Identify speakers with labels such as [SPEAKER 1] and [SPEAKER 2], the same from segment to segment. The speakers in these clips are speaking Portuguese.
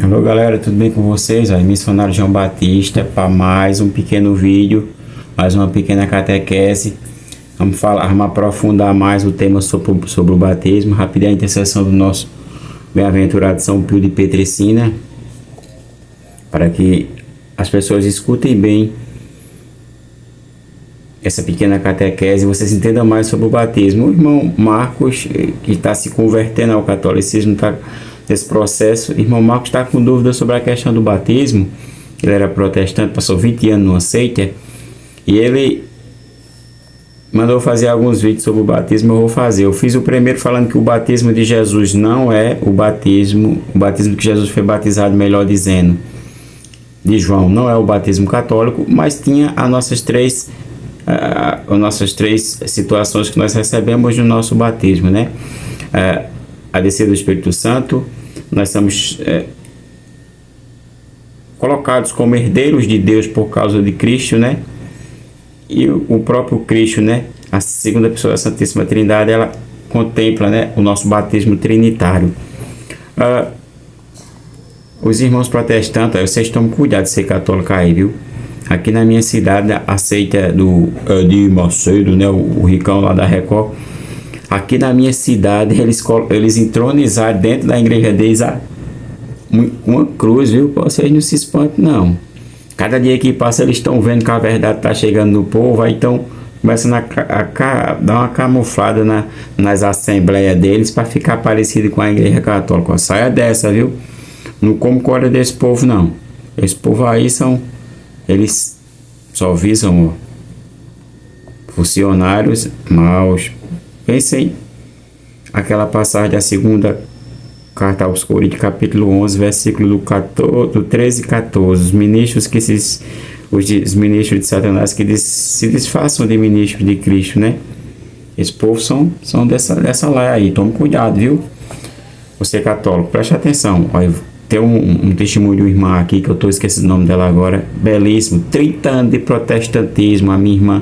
[SPEAKER 1] Alô galera, tudo bem com vocês? Aí, missionário João Batista para mais um pequeno vídeo, mais uma pequena catequese. Vamos aprofundar mais o tema sobre o batismo, rapidinho a intercessão do nosso bem-aventurado São Pio de Petricina, para que as pessoas escutem bem essa pequena catequese e vocês entendam mais sobre o batismo. O irmão Marcos, que está se convertendo ao catolicismo, está nesse processo. O irmão Marcos está com dúvida sobre a questão do batismo. Ele era protestante, passou 20 anos numa seita, e ele mandou fazer alguns vídeos sobre o batismo. Eu vou fazer. Eu fiz o primeiro falando que o batismo de Jesus não é o batismo que Jesus foi batizado, melhor dizendo, de João, não é o batismo católico, mas tinha as nossas três situações que nós recebemos no nosso batismo, né? A descida do Espírito Santo, nós somos colocados como herdeiros de Deus por causa de Cristo, né? E o próprio Cristo, né? A segunda pessoa da Santíssima Trindade, ela contempla, né, o nosso batismo trinitário. Os irmãos protestantes, vocês tomem cuidado de ser católico aí, viu? Aqui na minha cidade, a seita do Edir Macedo, né, o ricão lá da Record, aqui na minha cidade, eles entronizaram dentro da igreja deles uma cruz, viu? Vocês não se espantem, não. Cada dia que passa, eles estão vendo que a verdade está chegando no povo, aí estão começando a dar uma camuflada nas assembleias deles para ficar parecido com a igreja católica. Saia dessa, viu? Não como corda desse povo, não. Esse povo aí eles só visam funcionários maus. Pensem aquela passagem da segunda carta aos Coríntios, capítulo 11, versículo do 13 e 14. Os ministros os ministros de Satanás que se disfarçam de ministros de Cristo, né? Esse povo são dessa lá aí. Tome cuidado, viu? Você católico, preste atenção. Olha, tem um testemunho de uma irmã aqui, que eu estou esquecendo o nome dela agora, belíssimo, 30 anos de protestantismo, a minha irmã.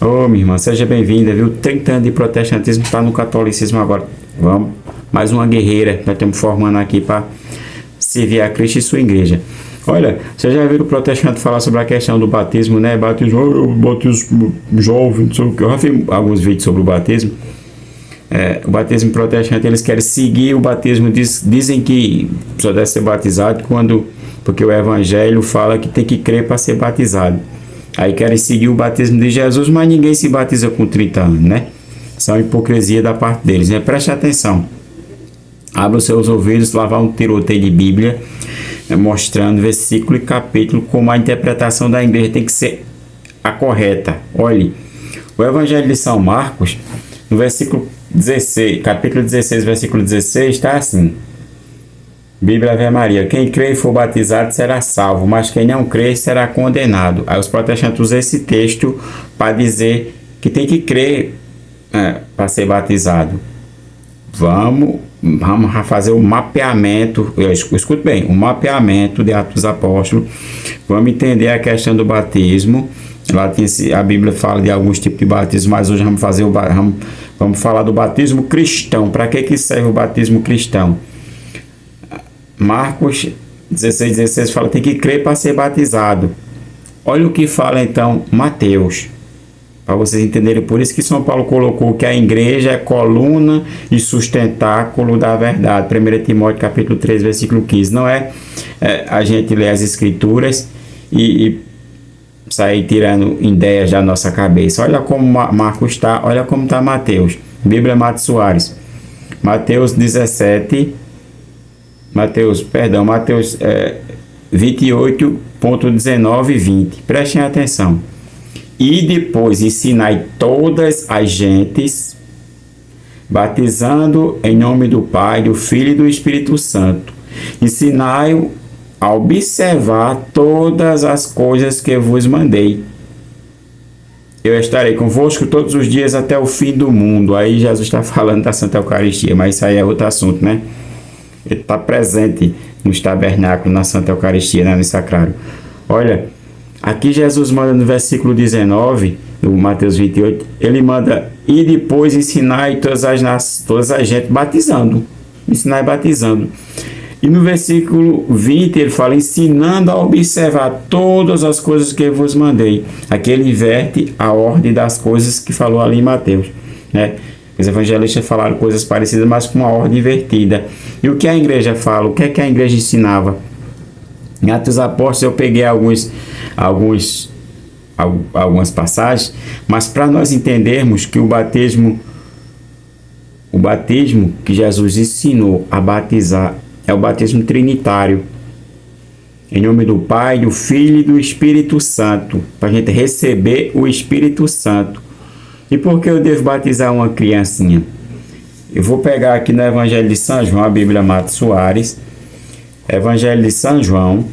[SPEAKER 1] Ô, minha irmã, seja bem-vinda, viu? 30 anos de protestantismo, está no catolicismo agora. Vamos, mais uma guerreira, nós estamos formando aqui para servir a Cristo e sua igreja. Olha, vocês já viram o protestante falar sobre a questão do batismo, né? Batismo jovem, não sei o que. Eu já fiz alguns vídeos sobre o batismo. O batismo protestante, eles querem seguir o batismo, dizem que só deve ser batizado porque o evangelho fala que tem que crer para ser batizado. Aí querem seguir o batismo de Jesus, mas ninguém se batiza com 30 anos, né? Isso é uma hipocrisia da parte deles, né? Preste atenção. Abra os seus ouvidos, lá vai um tiroteio de Bíblia, mostrando versículo e capítulo como a interpretação da igreja tem que ser a correta. Olhe, o evangelho de São Marcos, no versículo 16, capítulo 16, versículo 16, está assim: Bíblia Ave Maria, quem crê e for batizado será salvo, mas quem não crê será condenado. Aí os protestantes usam esse texto para dizer que tem que crer para ser batizado. Vamos fazer o mapeamento, escute bem, o mapeamento de Atos dos Apóstolos. Vamos entender a questão do batismo. Lá a Bíblia fala de alguns tipos de batismo, mas hoje vamos falar do batismo cristão. Para que serve o batismo cristão? Marcos 16 fala que tem que crer para ser batizado. Olha o que fala então Mateus, para vocês entenderem. Por isso que São Paulo colocou que a igreja é coluna e sustentáculo da verdade. 1 Timóteo capítulo 3, versículo 15. Não é a gente ler as escrituras e sair tirando ideias da nossa cabeça. Olha como Marcos está, olha como está Mateus. Bíblia Mato Soares. Mateus 28.19 e 20. Prestem atenção. E depois ensinai todas as gentes, batizando em nome do Pai, do Filho e do Espírito Santo. Ensinai-o a observar todas as coisas que vos mandei. Eu estarei convosco todos os dias até o fim do mundo. Aí Jesus está falando da Santa Eucaristia, mas isso aí é outro assunto, né? Ele está presente nos tabernáculos, na Santa Eucaristia, né, no sacrário. Olha, aqui Jesus manda no versículo 19, do Mateus 28, ele manda, e depois ensinar todas as gente batizando. Ensinar e batizando. E no versículo 20 ele fala, ensinando a observar todas as coisas que eu vos mandei. Aqui ele inverte a ordem das coisas que falou ali em Mateus, né? Os evangelistas falaram coisas parecidas, mas com uma ordem invertida. E o que a igreja fala? O que é que a igreja ensinava? Em Atos dos Apóstolos eu peguei algumas passagens, mas para nós entendermos que o batismo que Jesus ensinou a batizar é o batismo trinitário, em nome do Pai, do Filho e do Espírito Santo, para a gente receber o Espírito Santo. E por que eu devo batizar uma criancinha? Eu vou pegar aqui no Evangelho de São João, a Bíblia Mato Soares, Evangelho de São João.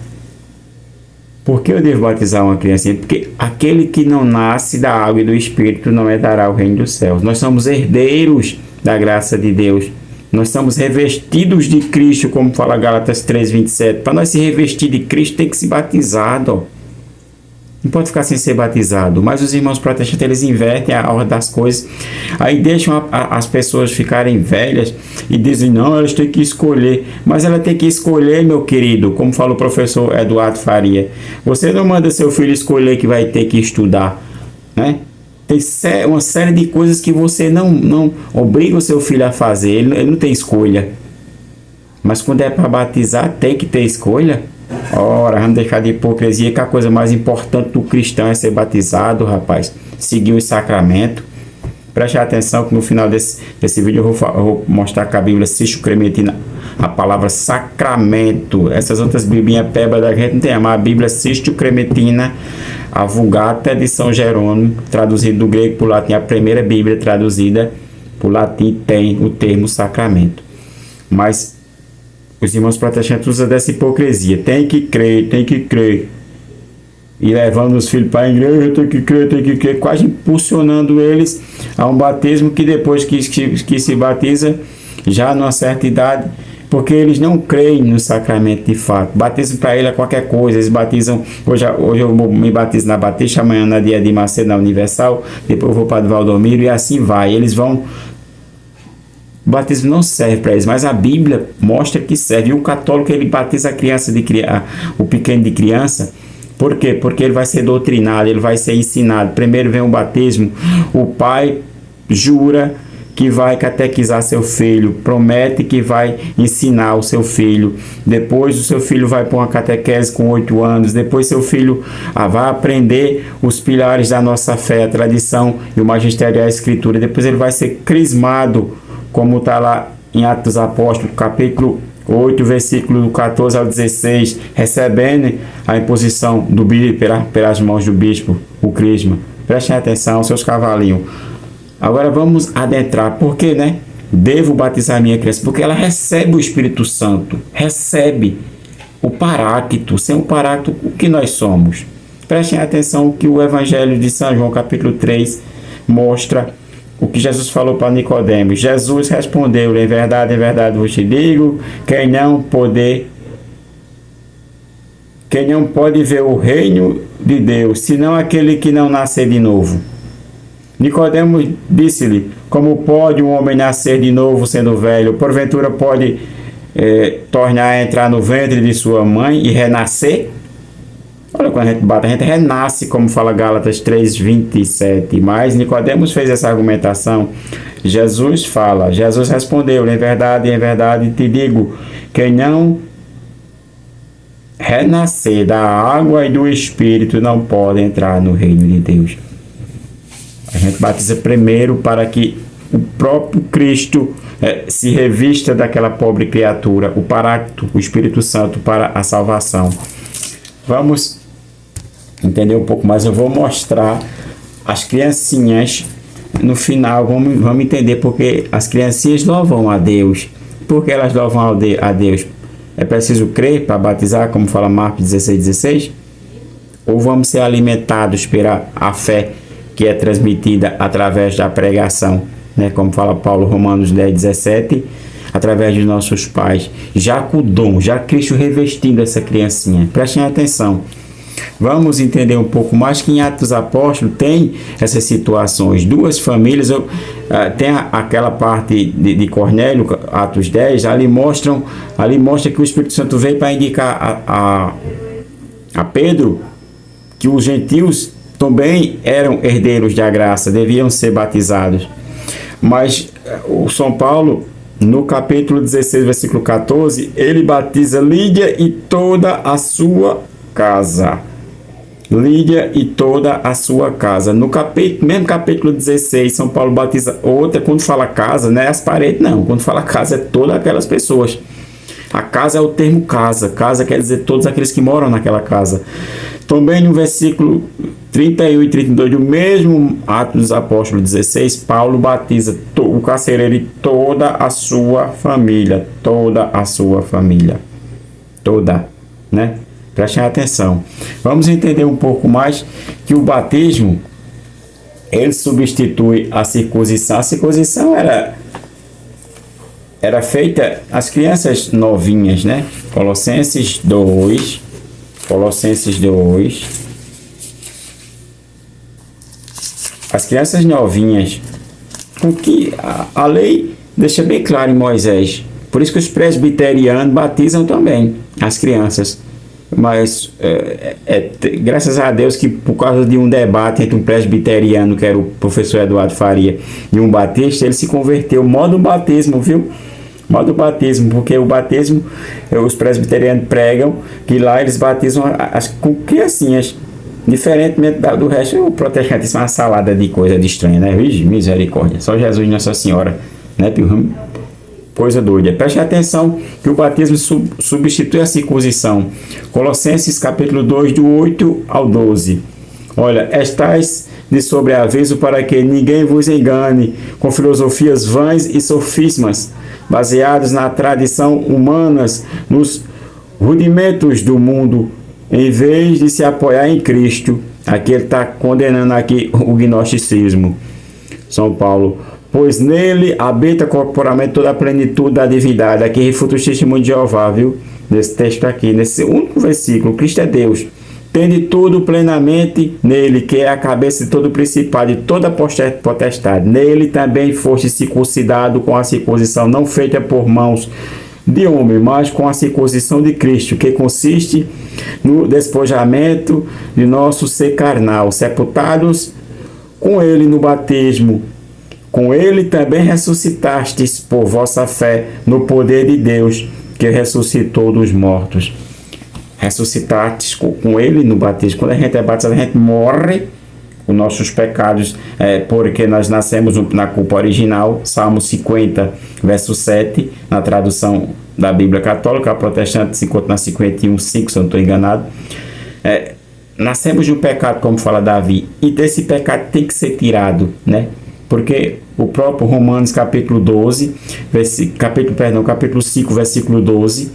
[SPEAKER 1] Por que eu devo batizar uma criancinha? Porque aquele que não nasce da água e do Espírito não herdará o reino dos céus. Nós somos herdeiros da graça de Deus. Nós estamos revestidos de Cristo, como fala Gálatas 3:27. Para nós se revestir de Cristo, tem que ser batizado. Não pode ficar sem ser batizado. Mas os irmãos protestantes, eles invertem a ordem das coisas. Aí deixam as pessoas ficarem velhas e dizem, não, elas têm que escolher. Mas ela tem que escolher, meu querido, como fala o professor Eduardo Faria. Você não manda seu filho escolher que vai ter que estudar, né? Tem uma série de coisas que você não obriga o seu filho a fazer. Ele não tem escolha. Mas quando é para batizar, tem que ter escolha. Ora, vamos deixar de hipocrisia, que a coisa mais importante do cristão é ser batizado, rapaz. Seguir o sacramento. Preste atenção que no final desse vídeo eu vou mostrar que a Bíblia Sístio-Crementina, a palavra sacramento. Essas outras biblinhas peba da gente não tem, mas a Bíblia Sístio-Crementina, a Vulgata de São Jerônimo, traduzido do grego para o latim, a primeira Bíblia traduzida para o latim tem o termo sacramento. Mas os irmãos protestantes usam dessa hipocrisia. Tem que crer, tem que crer. E levando os filhos para a igreja, tem que crer, quase impulsionando eles a um batismo que depois que se batiza, já numa certa idade, porque eles não creem no sacramento de fato. Batismo para ele é qualquer coisa. Eles batizam, hoje eu me batizo na Batista, amanhã na Dia de Macedo na Universal, depois eu vou para o Valdomiro e assim vai. Eles vão... O batismo não serve para eles, mas a Bíblia mostra que serve. E o católico, ele batiza a criança o pequeno de criança. Por quê? Porque ele vai ser doutrinado, ele vai ser ensinado. Primeiro vem o batismo, o pai jura que vai catequizar seu filho, promete que vai ensinar o seu filho. Depois o seu filho vai para uma catequese com 8 anos. Depois seu filho vai aprender os pilares da nossa fé, a tradição e o magistério e a escritura. Depois ele vai ser crismado, como está lá em Atos dos Apóstolos, capítulo 8, versículo do 14 ao 16, recebendo a imposição do bispo, pelas mãos do bispo, o crisma. Prestem atenção, seus cavalinhos. Agora vamos adentrar. Por que, né? Devo batizar a minha criança? Porque ela recebe o Espírito Santo, recebe o Paráclito. Sem o Paráclito, o que nós somos? Prestem atenção que o Evangelho de São João, capítulo 3, mostra o que Jesus falou para Nicodemos. Jesus respondeu-lhe, em verdade vos te digo, quem não pode ver o reino de Deus, senão aquele que não nascer de novo. Nicodemos disse-lhe, como pode um homem nascer de novo sendo velho? Porventura pode tornar a entrar no ventre de sua mãe e renascer? Olha, quando a gente bate, a gente renasce, como fala Gálatas 3:27. Mas Nicodemos fez essa argumentação. Jesus respondeu, em verdade te digo, quem não renascer da água e do Espírito não pode entrar no reino de Deus. A gente batiza primeiro para que o próprio Cristo se revista daquela pobre criatura, o Paráclito, o Espírito Santo, para a salvação. Vamos entender um pouco mais. Eu vou mostrar as criancinhas no final. Vamos entender porque as criancinhas louvam a Deus. Por que elas louvam a Deus? É preciso crer para batizar, como fala Marcos 16:16? Ou vamos ser alimentados pela a fé que é transmitida através da pregação, né? Como fala Paulo, Romanos 10:17, através de nossos pais, já com o dom, já Cristo revestindo essa criancinha. Prestem atenção. Vamos entender um pouco mais que em Atos dos Apóstolos tem essas situações. Duas famílias, tem aquela parte de Cornélio, Atos 10, ali mostra que o Espírito Santo veio para indicar a Pedro que os gentios também eram herdeiros da graça, deviam ser batizados. Mas o São Paulo, no capítulo 16, versículo 14, ele batiza Lídia e toda a sua casa. Lídia e toda a sua casa. No mesmo capítulo 16, São Paulo batiza outra. Quando fala casa, não é as paredes, não. Quando fala casa, é todas aquelas pessoas. A casa é o termo casa. Casa quer dizer todos aqueles que moram naquela casa. Também no versículo 31 e 32 do mesmo Atos dos Apóstolos 16, Paulo batiza o carcereiro e toda a sua família. Toda a sua família. Toda, né? Prestem atenção. Vamos entender um pouco mais que o batismo, ele substitui a circuncisão. A circuncisão era feita às crianças novinhas, né? Colossenses 2. As crianças novinhas, com que a lei deixa bem claro em Moisés. Por isso que os presbiterianos batizam também as crianças. Mas graças a Deus que por causa de um debate entre um presbiteriano, que era o professor Eduardo Faria, e um batista, ele se converteu. Modo batismo, viu? Modo batismo, porque o batismo, os presbiterianos pregam que lá eles batizam com criancinhas. Diferentemente do resto, o protestantismo é uma salada de coisa de estranha, né? Vixe, misericórdia. Só Jesus e Nossa Senhora, né, Pilham? Coisa doida. Preste atenção que o batismo substitui a circuncisão. Colossenses capítulo 2, do 8 ao 12. Olha, estais de sobreaviso para que ninguém vos engane com filosofias vãs e sofismas, baseados na tradição humanas, nos rudimentos do mundo, em vez de se apoiar em Cristo. Aqui ele está condenando aqui o gnosticismo. São Paulo. Pois nele habita corporalmente toda a plenitude da divindade. Aqui refuta o testemunho de Jeová, viu? Nesse texto aqui, nesse único versículo. Cristo é Deus. Tende tudo plenamente nele, que é a cabeça de todo principado e toda potestade. Nele também foste circuncidado com a circuncisão não feita por mãos de homem, mas com a circuncisão de Cristo, que consiste no despojamento de nosso ser carnal, sepultados com ele no batismo. Com ele também ressuscitastes por vossa fé no poder de Deus, que ressuscitou dos mortos. Ressuscitastes com ele no batismo. Quando a gente é batizado, a gente morre com nossos pecados, porque nós nascemos na culpa original. Salmo 50, verso 7, na tradução da Bíblia Católica. A protestante se encontra na 51:5, se eu não estou enganado. Nascemos de um pecado, como fala Davi, e desse pecado tem que ser tirado, né? Porque o próprio Romanos capítulo 12, capítulo 5, versículo 12,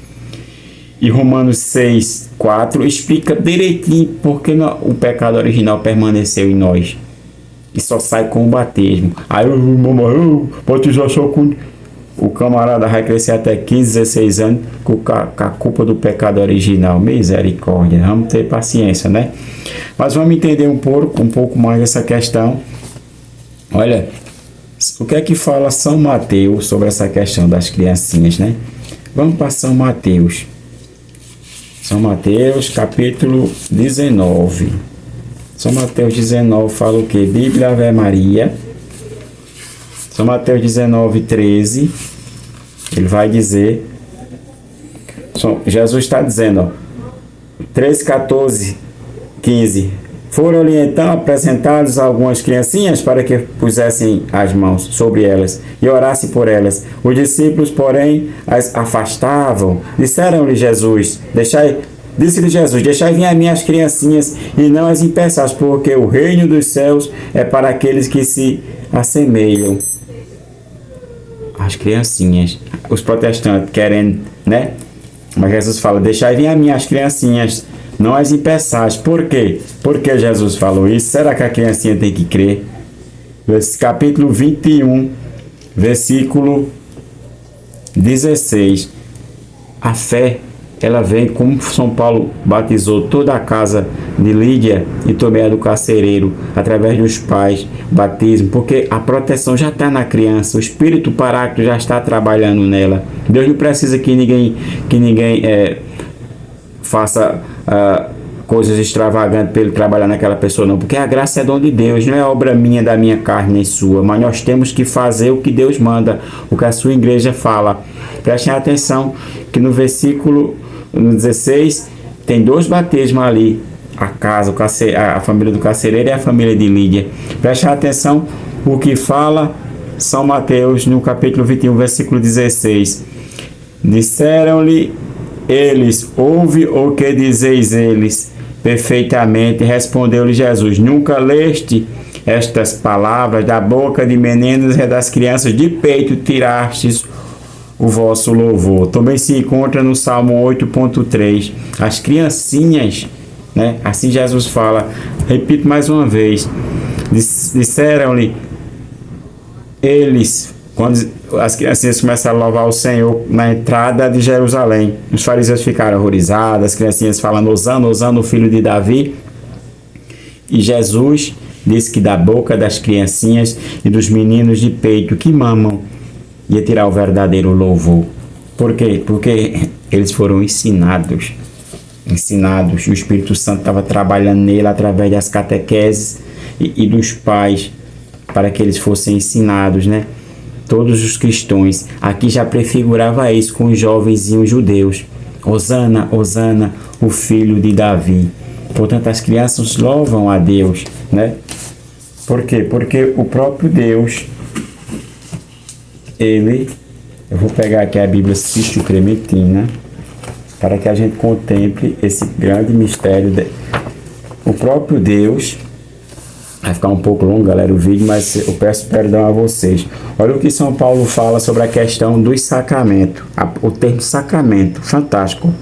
[SPEAKER 1] e Romanos 6, 4, explica direitinho porque o pecado original permaneceu em nós. E só sai com o batismo. Aí eu batizar só com... O camarada vai crescer até 15, 16 anos com a culpa do pecado original. Misericórdia. Vamos ter paciência, né? Mas vamos entender um pouco mais essa questão. Olha, o que é que fala São Mateus sobre essa questão das criancinhas, né? Vamos para São Mateus. São Mateus, capítulo 19. São Mateus 19 fala o quê? Bíblia Ave Maria. São Mateus 19, 13. Ele vai dizer... Jesus está dizendo, ó, 13, 14, 15... Foram-lhe então apresentados algumas criancinhas para que pusessem as mãos sobre elas e orassem por elas. Os discípulos, porém, as afastavam. Disse-lhe Jesus, deixai vir a mim as criancinhas e não as impeçais, porque o reino dos céus é para aqueles que se assemelham. As criancinhas, os protestantes querendo, né? Mas Jesus fala, deixai vir a mim as criancinhas, não as impeçais. Por quê? Porque Jesus falou isso? Será que a criancinha tem que crer? Capítulo 21, versículo 16. A fé ela vem como São Paulo batizou toda a casa de Lídia e também a do carcereiro, através dos pais, batismo, porque a proteção já está na criança, o Espírito Paráclito já está trabalhando nela. Deus não precisa que ninguém faça coisas extravagantes para ele trabalhar naquela pessoa, não, porque a graça é dom de Deus, não é obra minha, da minha carne nem sua, mas nós temos que fazer o que Deus manda, o que a sua igreja fala. Prestem atenção que no versículo 16 tem 2 batismos ali, a casa, a família do carcereiro e a família de Lídia. Prestem atenção o que fala São Mateus no capítulo 21, versículo 16. Disseram-lhe eles: ouve o que dizeis eles. Perfeitamente, respondeu-lhe Jesus: nunca leste estas palavras? Da boca de meninos e das crianças de peito tirastes o vosso louvor. Também se encontra no Salmo 8.3. As criancinhas, né? Assim Jesus fala, repito mais uma vez, disseram-lhe eles, quando as criancinhas começaram a louvar o Senhor na entrada de Jerusalém, os fariseus ficaram horrorizados, as criancinhas falando: Hosana, Hosana, o filho de Davi. E Jesus disse que da boca das criancinhas e dos meninos de peito que mamam ia tirar o verdadeiro louvor. Por quê? Porque eles foram ensinados. O Espírito Santo estava trabalhando nele através das catequeses e dos pais, para que eles fossem ensinados, né? Todos os cristãos. Aqui já prefigurava isso com os jovenzinhos judeus. Hosana, Hosana, o filho de Davi. Portanto, as crianças louvam a Deus, né? Por quê? Porque o próprio Deus, eu vou pegar aqui a Bíblia Sístio-Crementina, para que a gente contemple esse grande mistério. O próprio Deus, vai ficar um pouco longo, galera, o vídeo, mas eu peço perdão a vocês. Olha o que São Paulo fala sobre a questão dos sacramentos. O termo sacramento, fantástico.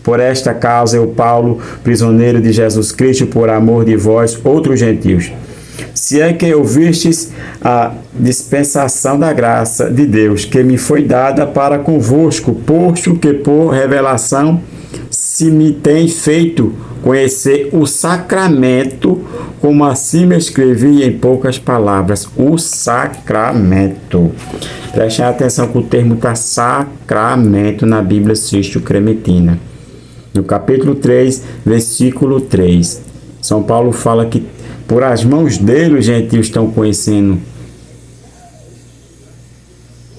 [SPEAKER 1] Por esta causa eu, Paulo, prisioneiro de Jesus Cristo, por amor de vós, outros gentios. Se é que ouvistes a dispensação da graça de Deus, que me foi dada para convosco, posto que por revelação se me tem feito conhecer o sacramento, como assim me escrevi em poucas palavras, o sacramento. Prestem atenção que o termo está sacramento na Bíblia Sístio-Crementina. No capítulo 3, versículo 3, São Paulo fala que por as mãos dele os gentios estão conhecendo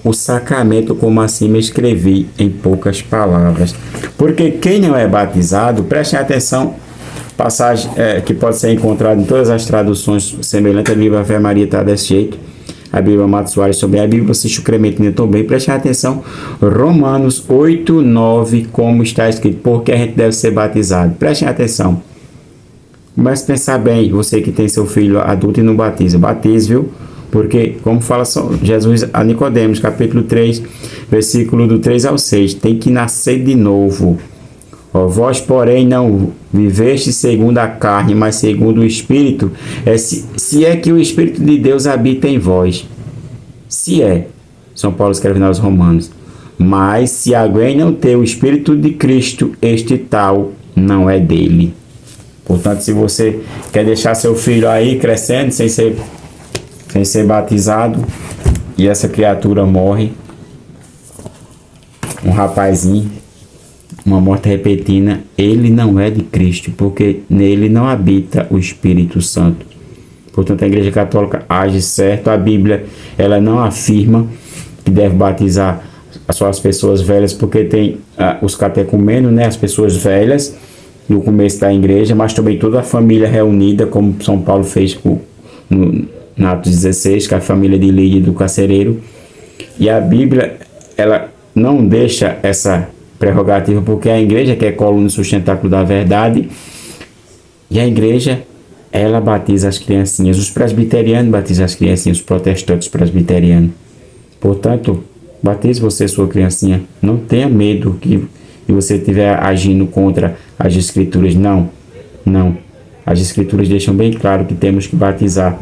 [SPEAKER 1] o sacramento, como assim me escrevi em poucas palavras. Porque quem não é batizado, prestem atenção, passagem que pode ser encontrada em todas as traduções semelhantes. A Bíblia Ave Maria está desse jeito, a Bíblia Mato Soares também, a Bíblia Sístio-Crementina também. Prestem atenção, Romanos 8, 9, como está escrito, porque a gente deve ser batizado. Prestem atenção. Mas pensar bem, você que tem seu filho adulto e não batiza, batize, viu? Porque, como fala Jesus a Nicodemos, capítulo 3, versículo do 3 ao 6, tem que nascer de novo. Ó, vós, porém, não viveste segundo a carne, mas segundo o Espírito, se é que o Espírito de Deus habita em vós. Se é, São Paulo escreve aos Romanos. Mas se alguém não tem o Espírito de Cristo, este tal não é dele. Portanto, se você quer deixar seu filho aí crescendo sem ser batizado, e essa criatura morre, um rapazinho, uma morte repentina, ele não é de Cristo, porque nele não habita o Espírito Santo. Portanto, a Igreja Católica age certo. A Bíblia, ela não afirma que deve batizar as suas pessoas velhas, porque tem os catecúmenos, né, as pessoas velhas no começo da igreja, mas também toda a família reunida, como São Paulo fez no Atos 16, com a família de Lídia e do carcereiro. E a Bíblia, ela não deixa essa prerrogativa, porque a igreja, que é coluna e sustentáculo da verdade, e a igreja, ela batiza as criancinhas. Os presbiterianos batizam as criancinhas, os protestantes presbiterianos. Portanto, batize você sua criancinha. Não tenha medo que você estiver agindo contra as Escrituras. Não. As Escrituras deixam bem claro que temos que batizar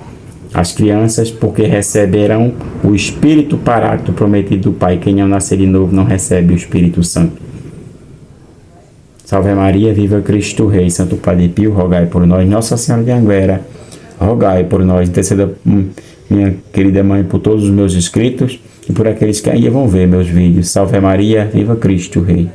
[SPEAKER 1] as crianças, porque receberão o Espírito Paráclito prometido do Pai. Quem não nascer de novo não recebe o Espírito Santo. Salve Maria, viva Cristo Rei. Santo Padre Pio, rogai por nós. Nossa Senhora de Anguera, rogai por nós. Interceda, minha querida mãe, por todos os meus inscritos e por aqueles que ainda vão ver meus vídeos. Salve Maria, viva Cristo Rei.